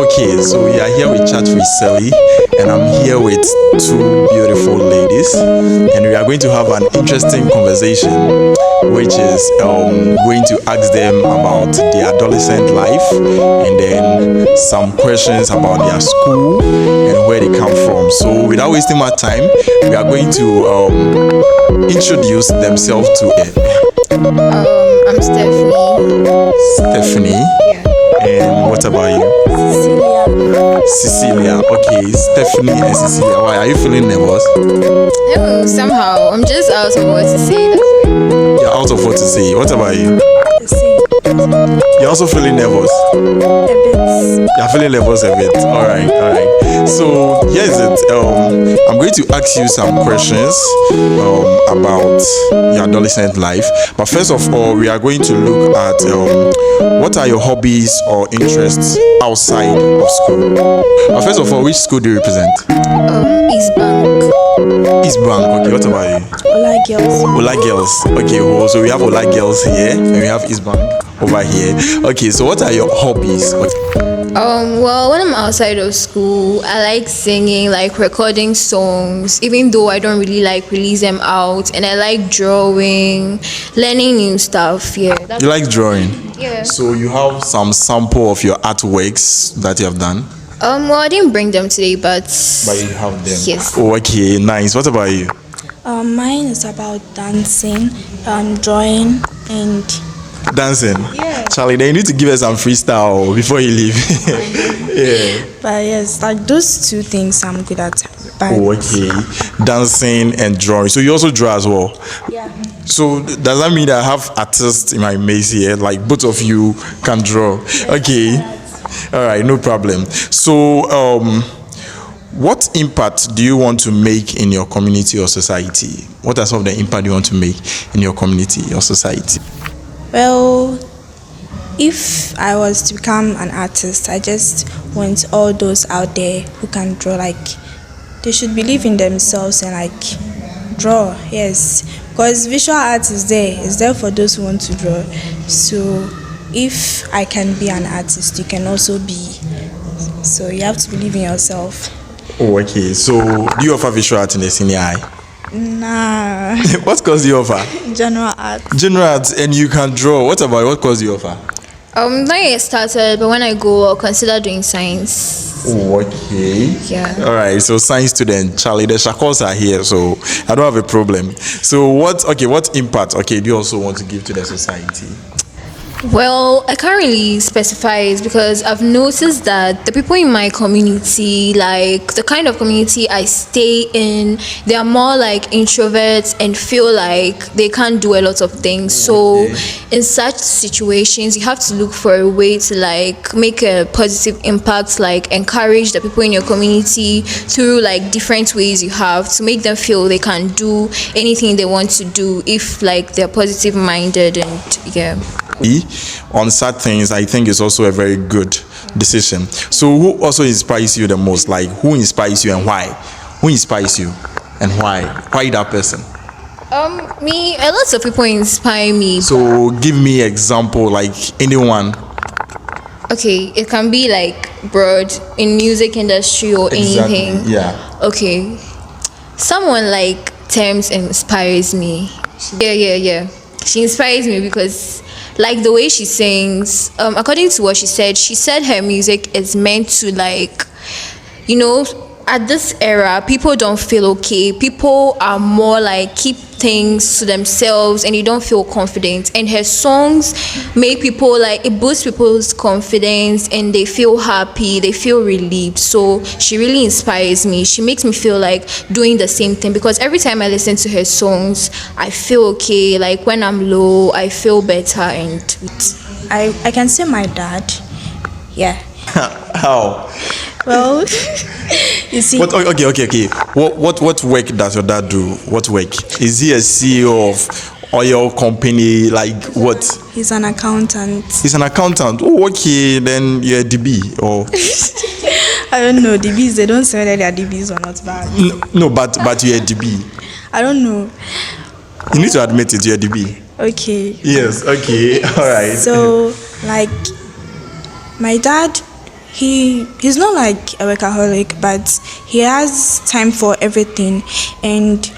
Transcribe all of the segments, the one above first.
Okay, so we are here with Chat with Sally, and I'm here with two beautiful ladies, and we are going to have an interesting conversation, which is going to ask them about their adolescent life, and then some questions about their school and where they come from. So, without wasting my time, we are going to introduce themselves to it. I'm Stephanie. Stephanie. Yeah. And what about you? Cecilia. Cecilia. Okay, Stephanie and Cecilia. Why are you feeling nervous? No, somehow. I'm just out of what to say. That's why. You're out of what to say. What about you? You're also feeling nervous. A bit. You're feeling nervous a bit. All right. So here's it. I'm going to ask you some questions about your adolescent life. But first of all, we are going to look at what are your hobbies or interests outside of school. But first of all, which school do you represent? East Bank. East Bank. Okay. What about you? Ola Girls. Ola Girls. Okay. Well, so we have Ola Girls here, and we have East Bank over here. Okay. So what are your hobbies? Well, when I'm outside of school, I like singing, like recording songs, even though I don't really like release them out. And I like drawing, learning new stuff. Yeah. You like drawing? Yeah. So you have some sample of your artworks that you have done? Well, I didn't bring them today, but You have them? Yes. Oh, okay, nice. What about you? Mine is about dancing, drawing, and Dancing? Yeah. Charlie, then you need to give us some freestyle before you leave. Yeah. but yes, like those two things I'm good at. But Oh, okay. Dancing and drawing. So you also draw as well? yeah, So does that mean that I have artists in my maze here? Like both of you can draw? Okay. All right, no problem. So, what impact do you want to make in your community or society? What are some of the impact you want to make in your community or society? well, if I was to become an artist, I just want all those out there who can draw. Like they should believe in themselves and like draw. Yes, because visual art is there. It's there for those who want to draw. So if I can be an artist, you can also be. So you have to believe in yourself. Oh, okay. So, do you offer visual art in the senior high? Nah, What course do you offer? general art. General art, and you can draw. What about what course do you offer? not yet started, but when I go, I'll consider doing science. Oh, okay. Yeah. All right. So, science student, Charlie, the Shakos are here, so I don't have a problem. So, what impact, do you also want to give to the society? Well, I can't really specify it because I've noticed that the people in my community, like the kind of community I stay in, they are more like introverts and feel like they can't do a lot of things. So in such situations, you have to look for a way to like make a positive impact, like encourage the people in your community through like different ways you have to make them feel they can do anything they want to do if like they're positive minded. And yeah. On sad things, I think is also a very good decision. So, who also inspires you the most? Like, who inspires you and why? Who inspires you and why? Why that person? Me, a lot of people inspire me. So, give me example, like anyone. Okay, it can be like broad in music industry or anything. Yeah. Okay, someone like Thames inspires me. Yeah. She inspires me because like the way she sings, according to what she said her music is meant to like, at this era, people don't feel okay. People are more like keep things to themselves and they don't feel confident. And her songs make people like, it boosts people's confidence and they feel happy, they feel relieved. So she really inspires me. She makes me feel like doing the same thing because every time I listen to her songs, I feel okay. Like when I'm low, I feel better. And I can say my dad. Yeah. How? Well, you see, Okay. What work does your dad do? What work? Is he a CEO of oil company? Like what? he's an accountant. He's an accountant. Oh, okay. Then you're a DB or? I don't know. DBs, they don't say whether they are DBs or not. But No, but you're a DB. I don't know. You need to admit it. You're a DB. Okay. Yes. Okay. All right. So, like, my dad, he's not like a workaholic, but he has time for everything. And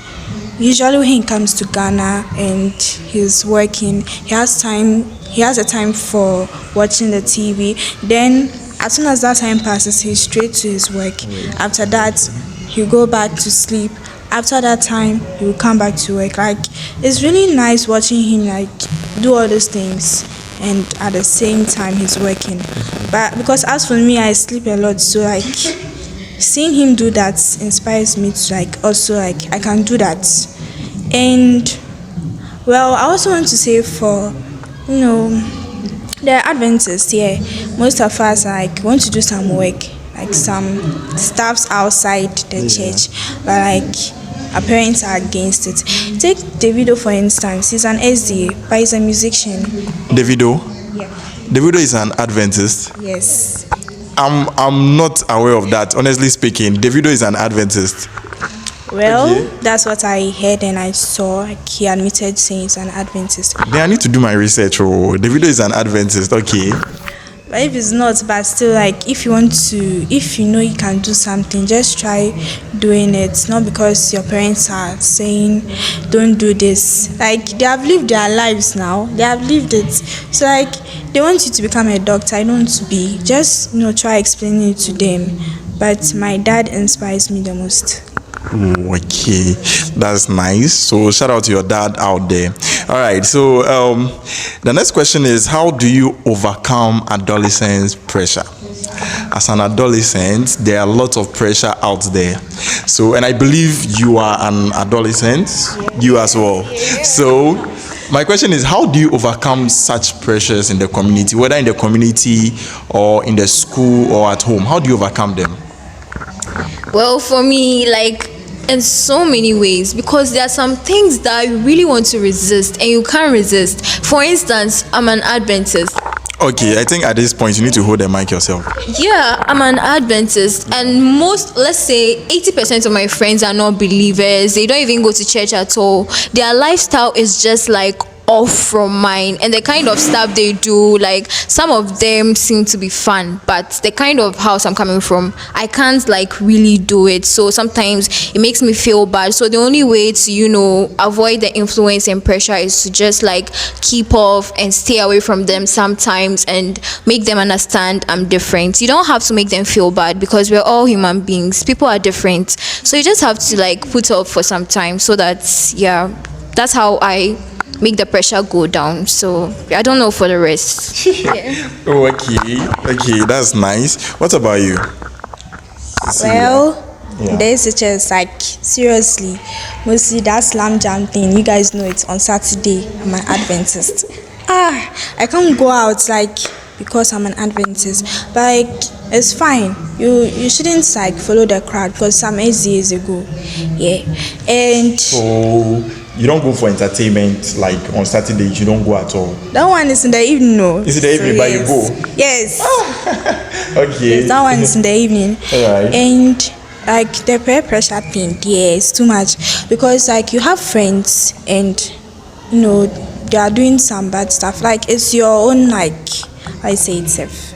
usually when he comes to Ghana and he's working, he has a time for watching the TV. Then as soon as that time passes, he's straight to his work. After that, he'll go back to sleep. After that time, he will come back to work. Like, it's really nice watching him like do all those things and at the same time he's working. But because as for me, I sleep a lot, so like seeing him do that inspires me to like also like I can do that. And well, I also want to say for the Adventists, yeah, most of us like want to do some work, like some stuffs outside the church, but like our parents are against it. Take Davido for instance. He's an SDA, but he's a musician. Davido? Yeah. Davido is an Adventist. Yes. I'm not aware of that. Honestly speaking, Davido is an Adventist. Well, Okay. that's what I heard and I saw. Like, he admitted saying he's an Adventist. Then I need to do my research. Oh, Davido is an Adventist. Okay. But if it's not, but still, like, if you want to, if you know you can do something, just try doing it. Not because your parents are saying, don't do this. Like, they have lived their lives now. They have lived it. So, like, they want you to become a doctor. I don't want to be. Just, try explaining it to them. But my dad inspires me the most. Okay, that's nice. So shout out to your dad out there. All right, so the next question is, how do you overcome adolescence pressure? As an adolescent, there are lots of pressure out there. So, and I believe you are an adolescent, you as well. So my question is, how do you overcome such pressures in the community, whether in the community or in the school or at home? How do you overcome them? Well, for me, like in so many ways, because there are some things that you really want to resist and you can't resist. For instance, I'm an Adventist. Okay, I think at this point you need to hold the mic yourself. Yeah, I'm an Adventist, and let's say 80% of my friends are not believers. They don't even go to church at all. Their lifestyle is just like off from mine, and the kind of stuff they do, like some of them seem to be fun, but the kind of house I'm coming from, I can't like really do it. So sometimes it makes me feel bad. So the only way to avoid the influence and pressure is to just like keep off and stay away from them sometimes and make them understand I'm different. You don't have to make them feel bad because we're all human beings. People are different, so you just have to like put off for some time, so that's that's how I make the pressure go down. So I don't know for the rest. Oh, okay, that's nice. What about you? Well, there's just like seriously, mostly that slam jam thing. You guys know it's on Saturday. I'm an Adventist. I can't go out like because I'm an Adventist. But like it's fine. You shouldn't like follow the crowd because some years ago, and. So you don't go for entertainment like on Saturdays. You don't go at all. That one is in the evening, no. Is it the evening, but you go? Yes. Okay. Yes, that one is in the evening. Alright. And like the peer pressure thing, it's too much because like you have friends and they are doing some bad stuff. Like it's your own I say itself.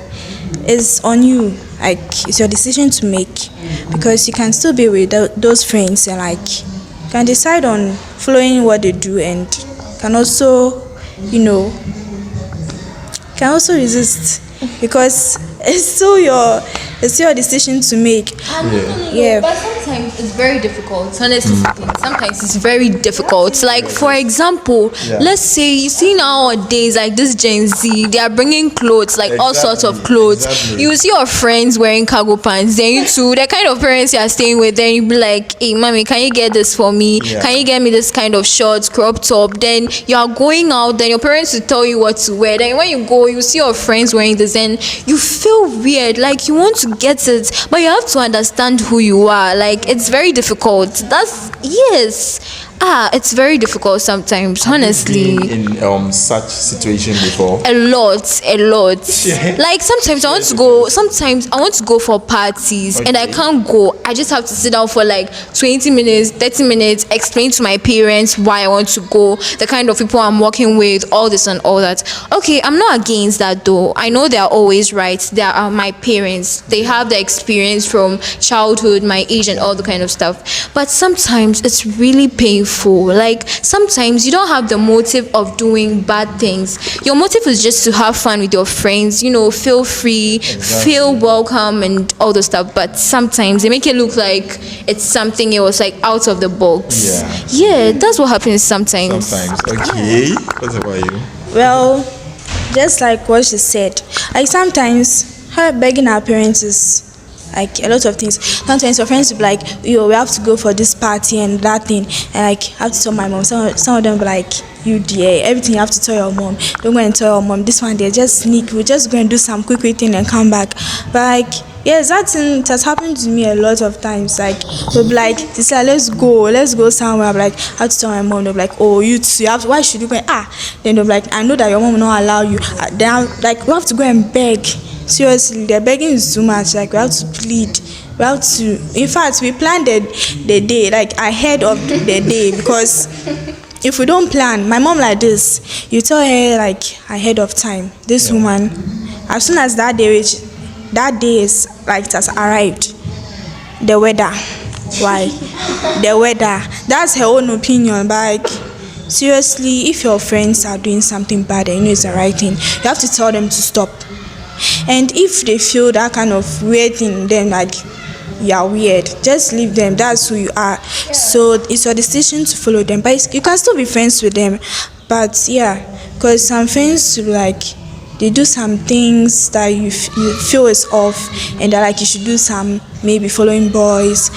It's on you. Like it's your decision to make because you can still be with those friends and like can decide on following what they do and can also resist because it's still your decision to make. Yeah. But sometimes it's very difficult. Honestly speaking, sometimes it's very difficult. Like for example, let's say you see nowadays like this Gen Z, they are bringing clothes like all sorts of clothes. Exactly. You see your friends wearing cargo pants. Then you too, the kind of parents you are staying with. Then you be like, hey, mommy, can you get this for me? Yeah. Can you get me this kind of shorts, crop top? Then you are going out. Then your parents will tell you what to wear. Then when you go, you see your friends wearing this. Then you feel weird. Like you want to get it, but you have to understand who you are. Like it's very difficult. It's very difficult sometimes, honestly. Been in such situation before? A lot. Like sometimes I want to go. Sometimes I want to go for parties and I can't go. I just have to sit down for like 20 minutes, 30 minutes, explain to my parents why I want to go, the kind of people I'm working with, all this and all that. Okay, I'm not against that though. I know they are always right. They are my parents. They have the experience from childhood, my age, and all the kind of stuff. But sometimes it's really painful. Like sometimes you don't have the motive of doing bad things. Your motive is just to have fun with your friends, feel free, feel welcome and all the stuff. But sometimes they make it look like it's something else, like out of the box. Yeah, that's what happens sometimes. Okay. What about you? Well, just like what she said, like sometimes her begging her parents is like a lot of things. Sometimes your friends will be like, yo, we have to go for this party and that thing, and like I have to tell my mom. Some of them be like, you dear, everything you have to tell your mom. Don't go and tell your mom. This one they just sneak. We just go and do some quick thing and come back. But like, yes, that thing it has happened to me a lot of times. Like they'll be like, sister, let's go somewhere. I'm like, I have to tell my mom. They'll be like, oh, you too. Why should you go? Then they'll be like, I know that your mom will not allow you. Then I'm like, we have to go and beg. Seriously, the begging is too much. Like we have to plead. We have to. In fact, we planned the day like ahead of the day, because if we don't plan, my mom like this, you tell her like ahead of time. This woman, as soon as that day is like it has arrived, the weather. Why? The weather. That's her own opinion. But like, seriously, if your friends are doing something bad and you know it's the right thing, you have to tell them to stop. And if they feel that kind of weird thing, then like you are weird, just leave them. That's who you are. So it's your decision to follow them, but you can still be friends with them. But because some friends like they do some things that you feel is off, and they're like you should do some, maybe following boys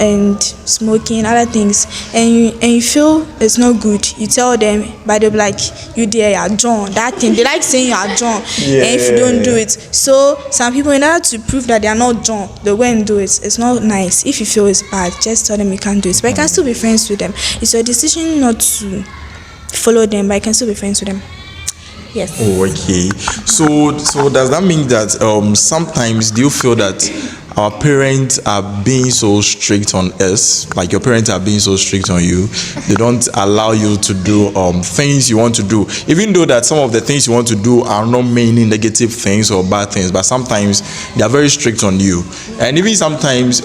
and smoking, other things, and you feel it's not good. You tell them, but they'll be like, you there, you're John. That thing, they like saying you're John, and if you don't do it. So some people, in order to prove that they are not John, they go and do it. It's not nice. If you feel it's bad, just tell them you can't do it. But you can still be friends with them. It's your decision not to follow them, but you can still be friends with them. Yes. Oh, okay. So does that mean that sometimes do you feel that our parents are being so strict on us, like your parents are being so strict on you, they don't allow you to do things you want to do, even though that some of the things you want to do are not mainly negative things or bad things, but sometimes they are very strict on you. And even sometimes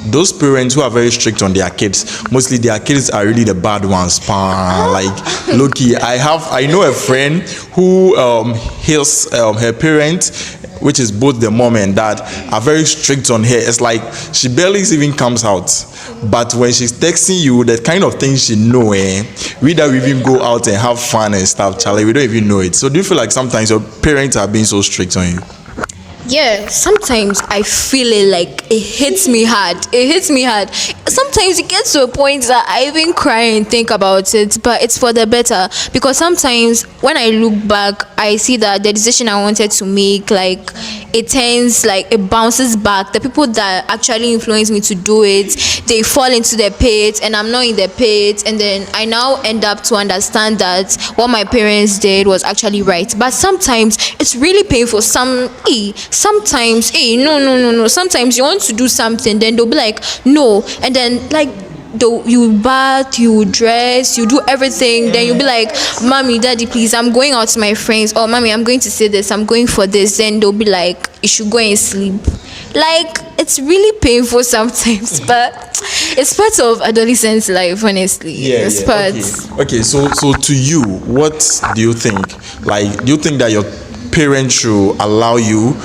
those parents who are very strict on their kids, mostly their kids are really the bad ones. Like Loki, I know a friend who her parents, which is both the mom and dad, are very strict on her. It's like she barely even comes out, but when she's texting you, the kind of things she know, we don't even go out and have fun and stuff, Charlie, we don't even know it. So do you feel like sometimes your parents are being so strict on you? Yeah, sometimes I feel it, like it hits me hard. Sometimes it gets to a point that I even cry and think about it, but it's for the better, because sometimes when I look back, I see that the decision I wanted to make, like it bounces back. The people that actually influenced me to do it, they fall into the pit and I'm not in the pit, and then I now end up to understand that what my parents did was actually right. But sometimes it's really painful. Sometimes no. Sometimes you want to do something, then they'll be like no, and then like you bath, you dress, you do everything, then you'll be like, mommy, daddy, please, I'm going out to my friends, or mommy, I'm going to say this, I'm going for this. Then they'll be like, you should go and sleep. Like, it's really painful sometimes, but it's part of adolescent life, honestly. It's part. Okay, so to you, what do you think? Like, do you think that your parents should allow you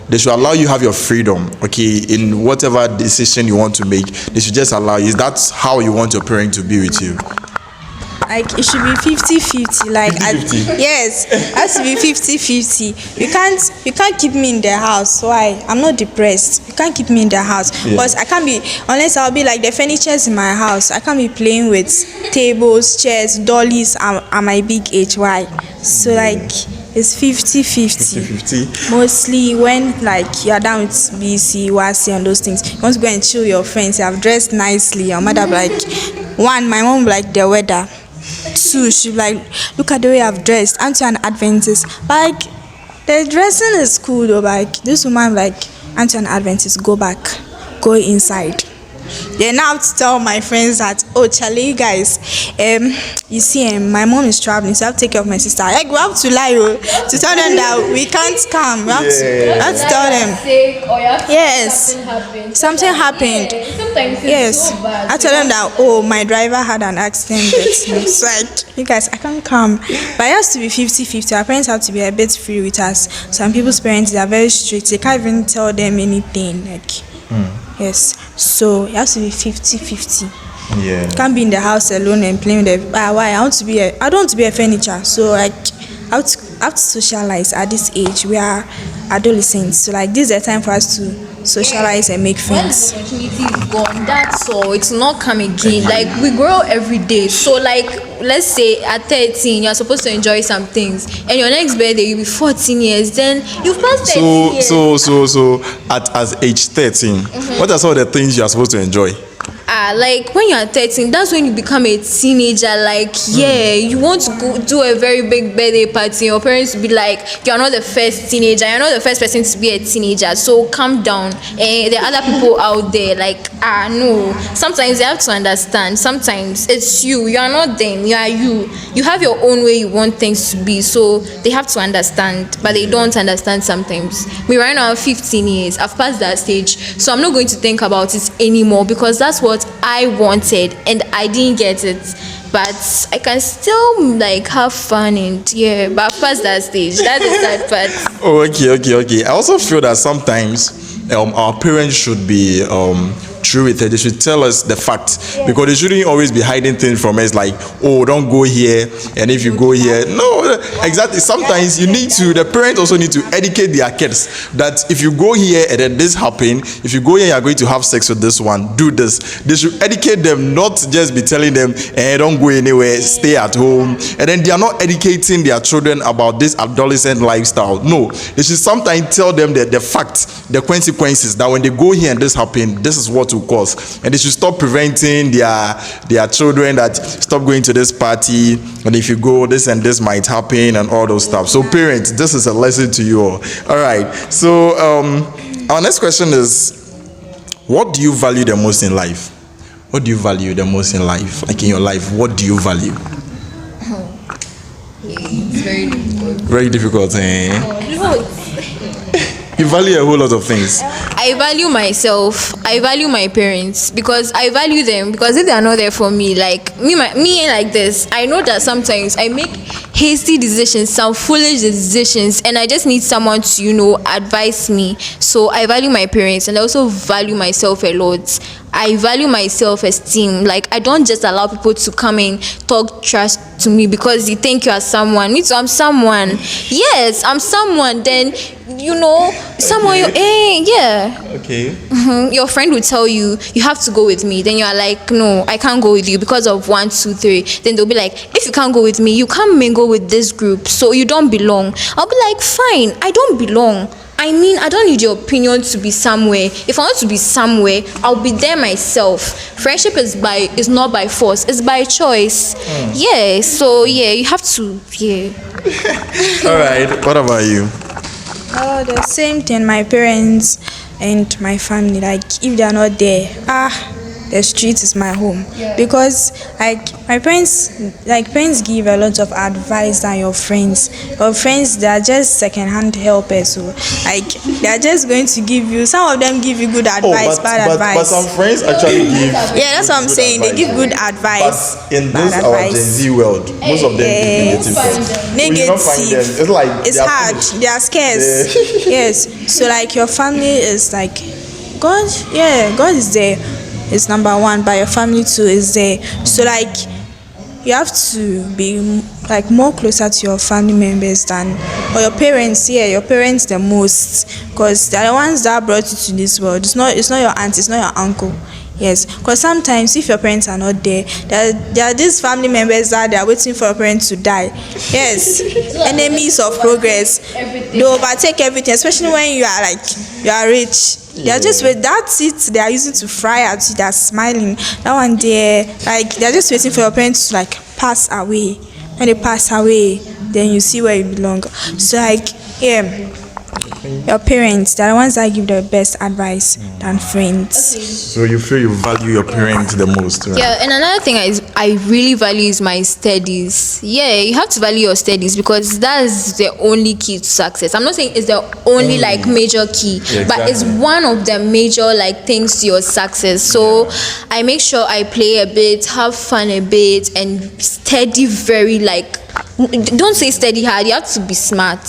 they should allow you have your freedom, okay, in whatever decision you want to make? They should just allow you. Is that how you want your parent to be with you? Like it should be 50-50. Like 50-50? Yes, it has to be 50-50. You can't keep me in the house. Why? I'm not depressed. You can't keep me in the house because I can't be, unless I'll be like the furnitures in my house. I can't be playing with tables, chairs, dollies at my big age. Why? So like it's 50-50. 50-50. Mostly when like you're down with BC, WASI and those things. You want to go and chill with your friends, you have dressed nicely. Your mother be like, one, my mom be like the weather. Two, she be like, look at the way I've dressed. Aren't you an Adventist? But like the dressing is cool though. Like this woman be like, aren't you an Adventist? Go back. Go inside. Then now to tell my friends that, oh Charlie, you guys, you see, my mom is traveling, so I have to take care of my sister. Like we have to lie to tell them that we can't come. We have to tell them. Yes, something happened. Sometimes Yes, I tell them that, oh, my driver had an accident. So like, you guys, I can't come. But it has to be 50-50. Our parents have to be a bit free with us. Some people's parents, they are very strict. They can't even tell them anything. Like. Yes, so it has to be 50-50. Yeah. Can't be in the house alone and playing with the why I don't want to be a furniture. So like I have to socialize at this age. We are adolescents, so like this is the time for us to socialize and make friends. When the opportunity is gone, that's all. It's not come again. Like we grow every day. So like let's say at 13 you're supposed to enjoy some things, and your next birthday you'll be 14 years. Then you've passed 13 years. So at age 13, what are some of the things you are supposed to enjoy? Like when you're 13, that's when you become a teenager. Like, yeah, you want to go do a very big birthday party. Your parents will be like, you're not the first teenager, you're not the first person to be a teenager, so calm down. And there are other people out there, like, no. Sometimes they have to understand. Sometimes it's you are not them, you are you. You have your own way you want things to be, so they have to understand, but they don't understand sometimes. Me right now, 15 years, I've passed that stage, so I'm not going to think about it anymore, because that's what I wanted and I didn't get it, but I can still like have fun and but I've passed that stage. That is that part. Oh, okay. I also feel that sometimes our parents should be true with it. They should tell us the fact, because they shouldn't always be hiding things from us, like, oh, don't go here, and if you go here, no, exactly. Sometimes the parents also need to educate their kids that if you go here and then this happen, if you go here you are going to have sex with this one, do this. They should educate them, not just be telling them, don't go anywhere, stay at home, and then they are not educating their children about this adolescent lifestyle. No, they should sometimes tell them the fact, the consequences, that when they go here and this happen, this is what will cause, and they should stop preventing their children that stop going to this party, and if you go, this and this might happen, and all those stuff. So parents, this is a lesson to you all right, so our next question is, what do you value the most in life? What do you value the most in life? Like in your life, what do you value? It's very difficult. Very difficult, You value a whole lot of things. I value myself. I value my parents, because I value them, because if they are not there for me, like me like this, I know that sometimes I make hasty decisions, some foolish decisions, and I just need someone to, advise me. So I value my parents, and I also value myself a lot. I value my self-esteem. Like, I don't just allow people to come and talk trash to me because you think you are someone. Me too, I'm someone. Yes, I'm someone. Then, someone, Okay. Your friend will tell you, you have to go with me. Then you are like, no, I can't go with you because of 1, 2, 3. Then they'll be like, if you can't go with me, you can't mingle with this group, so you don't belong. I'll be like, fine, I don't belong. I mean, I don't need your opinion to be somewhere. If I want to be somewhere, I'll be there myself. Friendship is not by force, it's by choice. Yeah, so you have to, All right, what about you? Oh, the same thing. My parents and my family, like if they are not there, the street is my home. Because like my parents give a lot of advice than your friends. Your friends, they are just second-hand helpers, so like they are just going to give you, some of them give you good advice, bad advice. But some friends actually give that's what I'm saying, they give good advice. But in this our Gen Z world, most of them give negative things. Negative. It's like it's hard, they are scarce. Yes, so like your family is like God. God is there, it's number one, but your family too is there. So like you have to be like more closer to your family members or your parents. Your parents the most, because they're the ones that brought you to this world. It's not your aunt, it's not your uncle. Yes, because sometimes if your parents are not there, there are these family members that they are waiting for your parents to die. Yes, enemies of progress. They overtake everything, especially when you are rich. They are just with that's it. They are using to fry at you. They are smiling. That one there, they are just waiting for your parents to pass away. When they pass away, then you see where you belong. So your parents, they're the ones that give the best advice than friends. So you feel you value your parents the most, right? Yeah, and another thing I really value is my studies. Yeah, you have to value your studies because that's the only key to success. I'm not saying it's the only major key, but it's one of the major things to your success. So I make sure I play a bit, have fun a bit, and study very don't say study hard, you have to be smart.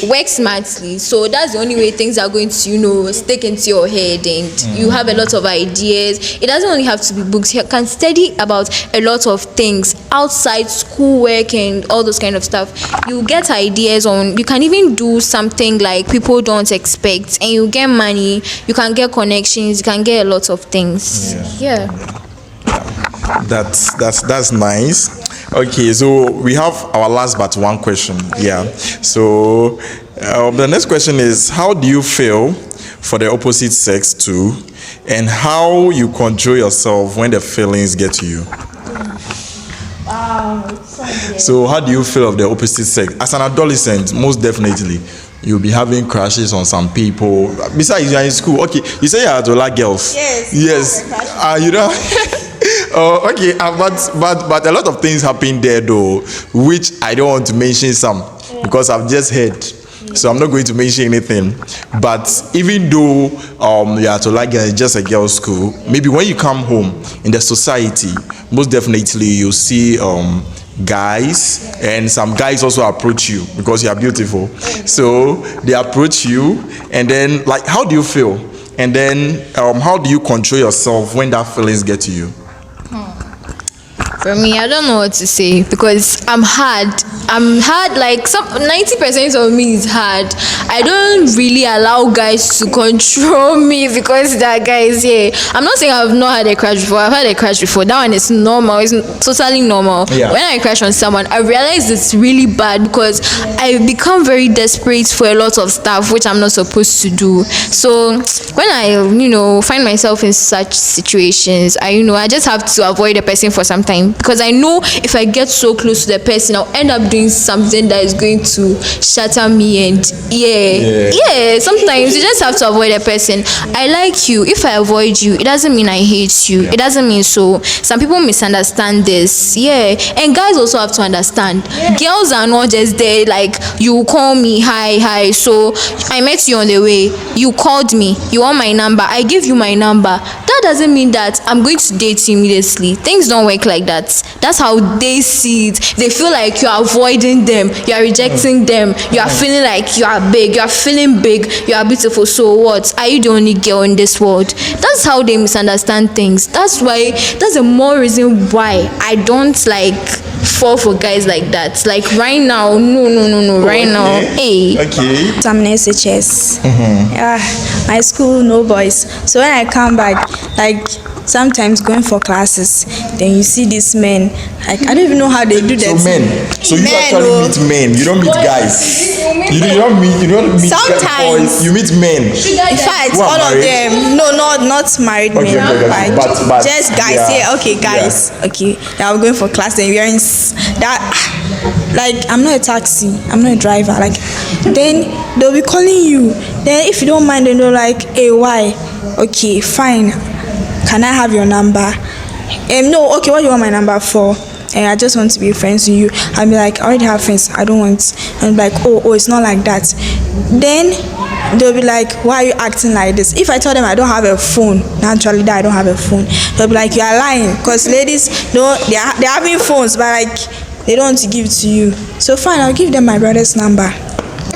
Work smartly. So that's the only way things are going to, stick into your head and you have a lot of ideas. It doesn't only have to be books. You can study about a lot of things outside schoolwork and all those kind of stuff. You get ideas you can even do something people don't expect and you get money, you can get connections, you can get a lot of things. Yeah. That's nice. Okay, so we have our last but one question. Yeah. So the next question is, how do you feel for the opposite sex too, and how you control yourself when the feelings get to you? Wow. So how do you feel of the opposite sex as an adolescent? Most definitely you'll be having crushes on some people. Besides, you're in school. Okay, you say you're Adola girls. Yes. You know. Okay, but a lot of things happen there though, which I don't want to mention some because I've just heard. So I'm not going to mention anything. But even though you are to just a girls' school, maybe when you come home in the society, most definitely you'll see guys, and some guys also approach you because you are beautiful. So they approach you, and then how do you feel? And then how do you control yourself when that feelings get to you? For me, I don't know what to say because I'm hard. Some 90% of me is hard. I don't really allow guys to control me because they're guys. Yeah, I'm not saying I've not had a crush before. I've had a crush before. That one is normal. It's totally normal. Yeah. When I crush on someone, I realize it's really bad because I've become very desperate for a lot of stuff which I'm not supposed to do. So when I find myself in such situations, I just have to avoid the person for some time. Because I know if I get so close to the person, I'll end up doing something that is going to shatter me. And sometimes you just have to avoid a person. I like you. If I avoid you, it doesn't mean I hate you. It doesn't mean so. Some people misunderstand this. And guys also have to understand. Girls are not just there you call me, hi. So I met you on the way. You called me. You want my number. I give you my number. That doesn't mean that I'm going to date you immediately. Things don't work like that. That's how they see it. They feel like you are avoiding them, you are rejecting them, you are feeling like you are big, you are feeling big, you are beautiful. So what? Are you the only girl in this world? That's how they misunderstand things. That's the more reason why I don't fall for guys like that. Right now, no. Right now, hey. Okay. I'm in SHS. My school, no boys. So when I come back, sometimes going for classes, then you see these men. I don't even know how they do that. So men. So you actually meet men. You don't meet guys. You don't meet sometimes boys. You meet men. In fact, all of them. No, not married men. Okay. But just guys. Okay, guys. Yeah. Okay. I'm going for class and wearing that. I'm not a taxi. I'm not a driver. Then they'll be calling you. Then if you don't mind, then they're hey, why? Okay, fine. Can I have your number? No, okay, what do you want my number for? And I just want to be friends with you. I'll be I already have friends. I don't want. And oh, it's not like that. Then they'll be why are you acting like this? If I tell them I don't have a phone, naturally that I don't have a phone, they'll be you are lying. Because ladies, they're having phones, but they don't want to give it to you. So fine, I'll give them my brother's number.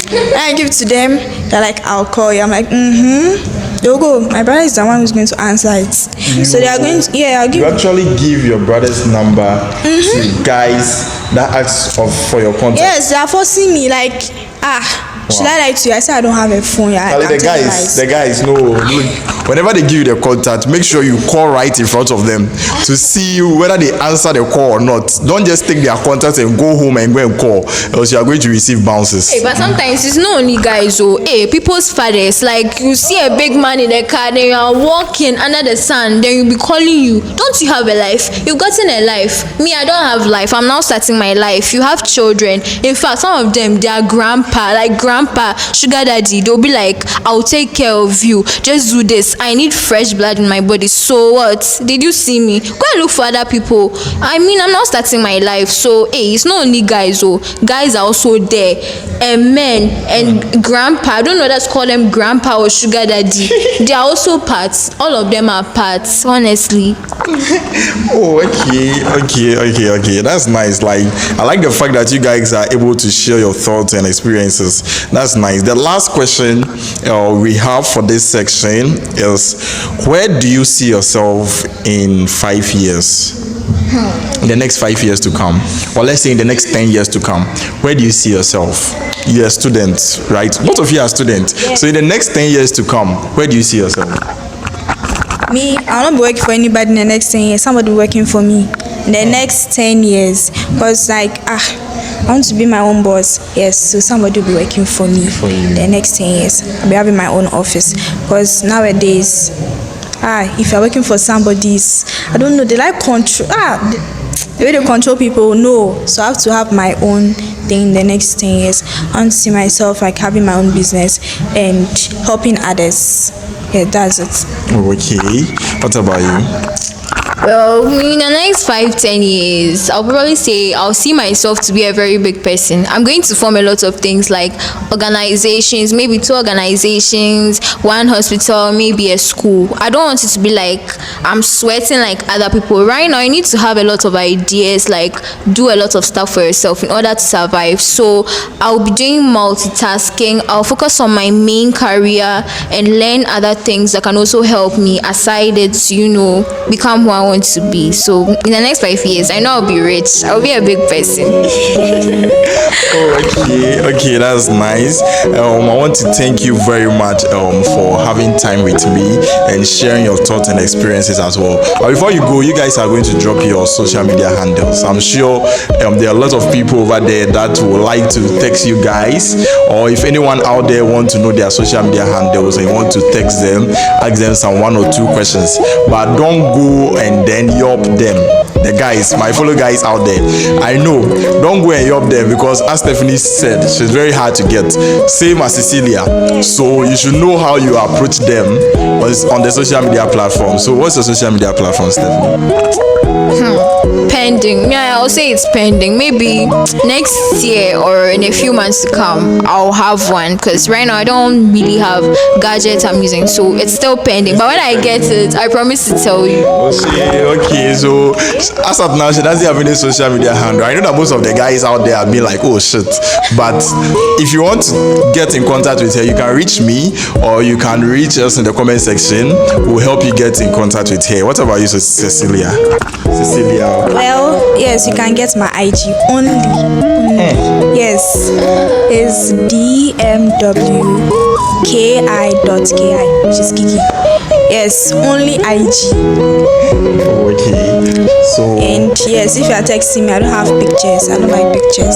And I give it to them. They're I'll call you. I'm they'll go. My brother is the one who's going to answer it. So they are going to, I'll give. You actually give your brother's number to guys that ask for your contact. Yes, they are forcing me. Should I lie to you? I said I don't have a phone. The guys, no. whenever they give you the contact, make sure you call right in front of them to see whether they answer the call or not. Don't just take their contact and go home and go and call, else you are going to receive bounces. Hey, but sometimes it's not only guys, oh, hey, people's fathers, like you see a big man in a car, then you are walking under the sun, then you'll be calling you. Don't you have a life? You've gotten a life. Me, I don't have life. I'm now starting my life. You have children. In fact, some of them, their grandpa, like grandpa, sugar daddy, they'll be like, I'll take care of you. Just do this. I need fresh blood in my body. So what? Did you see me? Go and look for other people. I mean, I'm now starting my life. So, hey, it's not only guys, oh. Guys are also there. And men and grandpa, I don't know that's call them grandpa or sugar daddy. They are also parts. All of them are parts, honestly. Oh, okay. That's nice. Like, I like the fact that you guys are able to share your thoughts and experiences. That's nice. The last question we have for this section is, where do you see yourself in 5 years? In the next 5 years to come, or let's say in the next 10 years to come, where do you see yourself? You're a student, right? Both of you are students. Yeah. So in the next 10 years to come, where do you see yourself? Me, I'll not be working for anybody in the next 10 years. Somebody working for me in the next 10 years. Because, like, I want to be my own boss. Yes, so somebody will be working for me in the next 10 years. I'll be having my own office. Because nowadays, if you're working for somebody's, I don't know, they like control. The way they control people, no. So I have to have my own thing in the next 10 years. I want to see myself like having my own business and helping others. Yeah, that's it. Okay. What about you? Well, in the next 5-10 years, I'll probably say I'll see myself to be a very big person. I'm going to form a lot of things like organizations, maybe 2 organizations, 1 hospital, maybe a school. I don't want it to be like I'm sweating like other people. Right now, you need to have a lot of ideas, like do a lot of stuff for yourself in order to survive. So I'll be doing multitasking. I'll focus on my main career and learn other things that can also help me aside it to, become who I want to be. So in the next 5 years, I know I'll be rich. I'll be a big person. Okay, that's nice. I want to thank you very much for having time with me and sharing your thoughts and experiences as well. Before you go, you guys are going to drop your social media handles. I'm sure there are a lot of people over there that would like to text you guys, or if anyone out there want to know their social media handles and you want to text them, ask them some 1 or 2 questions, but don't go and then yop them. The guys, my fellow guys out there, I know, don't go and yop them, because as Stephanie said, she's very hard to get, same as Cecilia. So you should know how you approach them on the social media platform. So what's your social media platform, Stephanie? Pending. Yeah, I'll say it's pending. Maybe next year or in a few months to come, I'll have one, because right now I don't really have gadgets I'm using, so it's still pending. But when I get it, I promise to tell you. Okay, so as of now, she doesn't have any social media handle. I know that most of the guys out there have been like, oh shit. But if you want to get in contact with her, you can reach me, or you can reach us in the comment section. We'll help you get in contact with her. What about you, Cecilia? Well, yes, you can get my IG only. Yes, it's DMWKI.KI, which is Kiki. Yes, only IG. Okay. So, and yes, if you are texting me, I don't have pictures. I don't like pictures.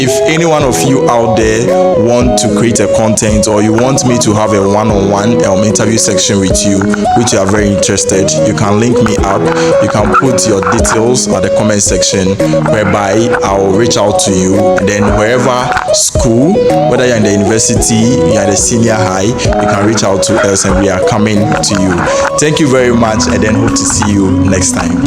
If any one of you out there want to create a content, or you want me to have a one-on-one interview section with you, which you are very interested, you can link me up. You can put your details at the comment section, whereby I'll reach out to you. And then wherever school, whether you're in the university, you're in the senior high, you can reach out to us and we are coming to you. Thank you very much, and then hope to see you next time.